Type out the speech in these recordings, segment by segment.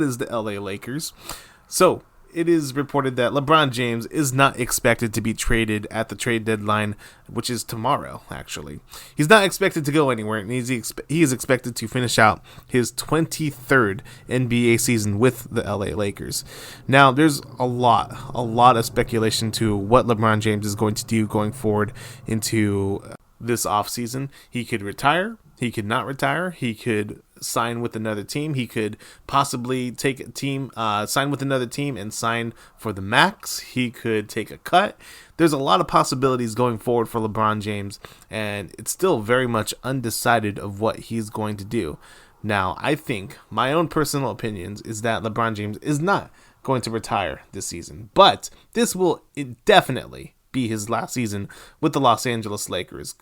is the LA Lakers. So it is reported that LeBron James is not expected to be traded at the trade deadline, which is tomorrow, actually. He's not expected to go anywhere, and he is expected to finish out his 23rd NBA season with the LA Lakers. Now, there's a lot of speculation to what LeBron James is going to do going forward into this offseason. He could retire. He could not retire. He could sign with another team. He could possibly take a team, sign with another team and sign for the max. He could take a cut. There's a lot of possibilities going forward for LeBron James, and it's still very much undecided of what he's going to do. Now, I think my own personal opinions is that LeBron James is not going to retire this season, but this will definitely be his last season with the Los Angeles Lakers.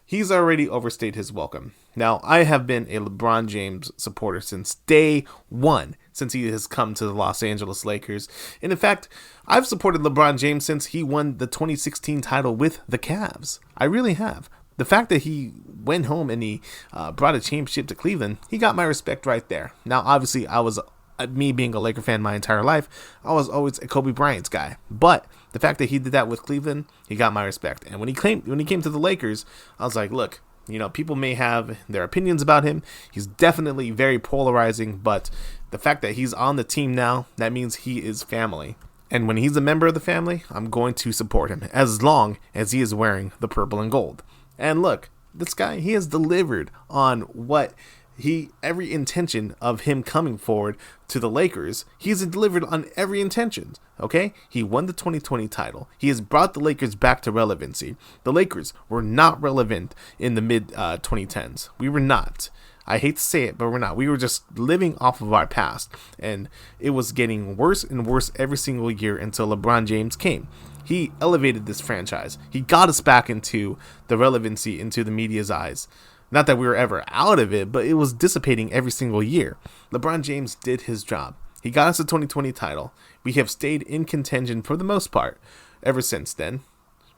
He's already overstayed his welcome. Now, I have been a LeBron James supporter since day one, since he has come to the Los Angeles Lakers. And in fact, I've supported LeBron James since he won the 2016 title with the Cavs. I really have. The fact that he went home and he brought a championship to Cleveland, he got my respect right there. Now, obviously, me being a Laker fan my entire life, I was always a Kobe Bryant's guy. But the fact that he did that with Cleveland, he got my respect. And when he came to the Lakers, I was like, look, people may have their opinions about him. He's definitely very polarizing, but the fact that he's on the team now, that means he is family. And when he's a member of the family, I'm going to support him as long as he is wearing the purple and gold. And look, this guy, he has delivered on what every intention of him coming forward to the Lakers. He's delivered on every intention. Okay, he won the 2020 title. He has brought the Lakers back to relevancy. The Lakers were not relevant in the mid 2010s. We were not. I hate to say it, but we're not. We were just living off of our past, and it was getting worse and worse every single year until LeBron James came. He elevated this franchise. He got us back into the relevancy, into the media's eyes. Not that we were ever out of it, but it was dissipating every single year. LeBron James did his job. He got us a 2020 title. We have stayed in contention for the most part ever since then.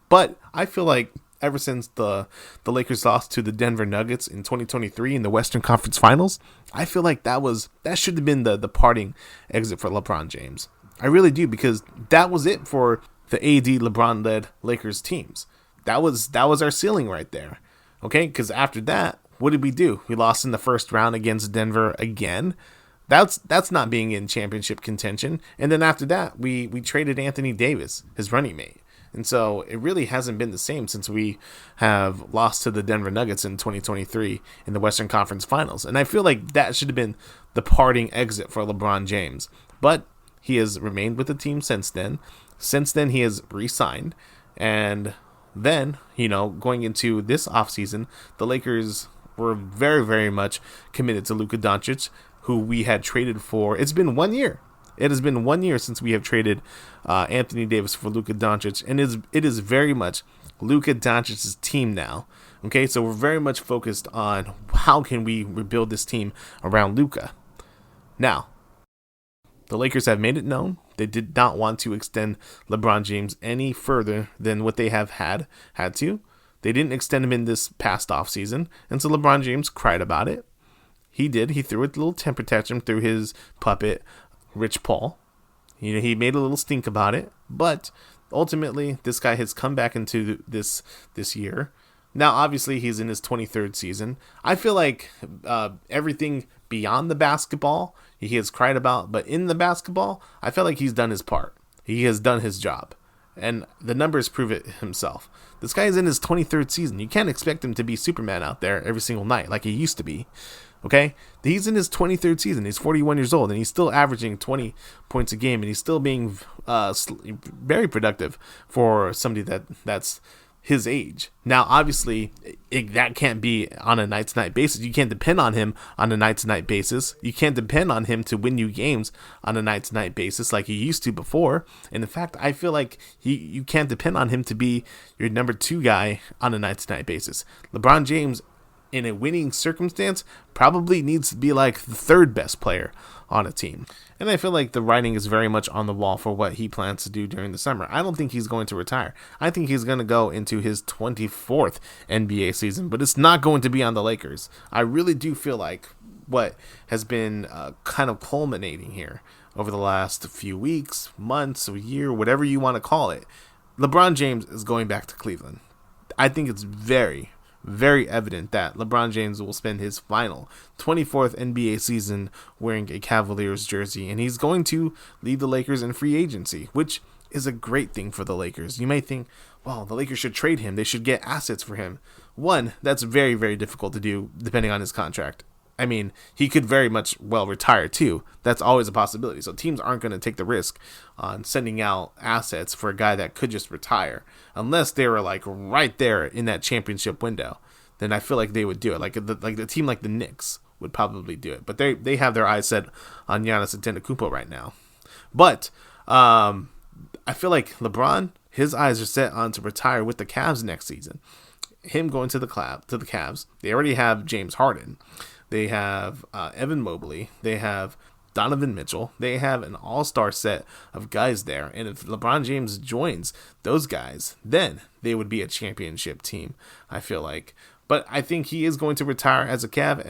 But I feel like ever since the Lakers lost to the Denver Nuggets in 2023 in the Western Conference Finals, I feel like that should have been the parting exit for LeBron James. I really do, because that was it for the AD LeBron-led Lakers teams. That was our ceiling right there. Okay, because after that, what did we do? We lost in the first round against Denver again. That's not being in championship contention. And then after that, we traded Anthony Davis, his running mate. And so it really hasn't been the same since we have lost to the Denver Nuggets in 2023 in the Western Conference Finals. And I feel like that should have been the parting exit for LeBron James. But he has remained with the team since then. Since then, he has re-signed. And then, going into this offseason, the Lakers were very, very much committed to Luka Doncic, who we had traded for. It's been 1 year. It has been 1 year since we have traded Anthony Davis for Luka Doncic, and it is very much Luka Doncic's team now. Okay, so we're very much focused on how can we rebuild this team around Luka. Now, the Lakers have made it known they did not want to extend LeBron James any further than what they have had to. They didn't extend him in this past offseason, and so LeBron James cried about it. He did. He threw a little temper tantrum through his puppet, Rich Paul. He made a little stink about it, but ultimately, this guy has come back into this year. Now, obviously, he's in his 23rd season. I feel like everything beyond the basketball he has cried about, but in the basketball, I feel like he's done his part. He has done his job, and the numbers prove it himself. This guy is in his 23rd season. You can't expect him to be Superman out there every single night like he used to be. Okay? He's in his 23rd season. He's 41 years old, and he's still averaging 20 points a game, and he's still being very productive for somebody that's his age. Now, obviously, that can't be on a night-to-night basis. You can't depend on him on a night-to-night basis. You can't depend on him to win you games on a night-to-night basis like you used to before. And in fact, I feel like you can't depend on him to be your number 2 guy on a night-to-night basis. LeBron James, in a winning circumstance, probably needs to be like the 3rd best player on a team. And I feel like the writing is very much on the wall for what he plans to do during the summer. I don't think he's going to retire. I think he's going to go into his 24th NBA season, but it's not going to be on the Lakers. I really do feel like what has been kind of culminating here over the last few weeks, months, a year, whatever you want to call it. LeBron James is going back to Cleveland. I think it's very, very evident that LeBron James will spend his final 24th NBA season wearing a Cavaliers jersey, and he's going to lead the Lakers in free agency, which is a great thing for the Lakers. You may think, well, the Lakers should trade him. They should get assets for him. One, that's very, very difficult to do depending on his contract. I mean, he could very much well retire too. That's always a possibility. So teams aren't going to take the risk on sending out assets for a guy that could just retire unless they were like right there in that championship window. Then I feel like they would do it. Like the team like the Knicks would probably do it. But they have their eyes set on Giannis Antetokounmpo right now. But I feel like LeBron, his eyes are set on to retire with the Cavs next season. Him going to the Cavs. They already have James Harden. They have Evan Mobley. They have Donovan Mitchell. They have an all-star set of guys there. And if LeBron James joins those guys, then they would be a championship team, I feel like. But I think he is going to retire as a Cav, and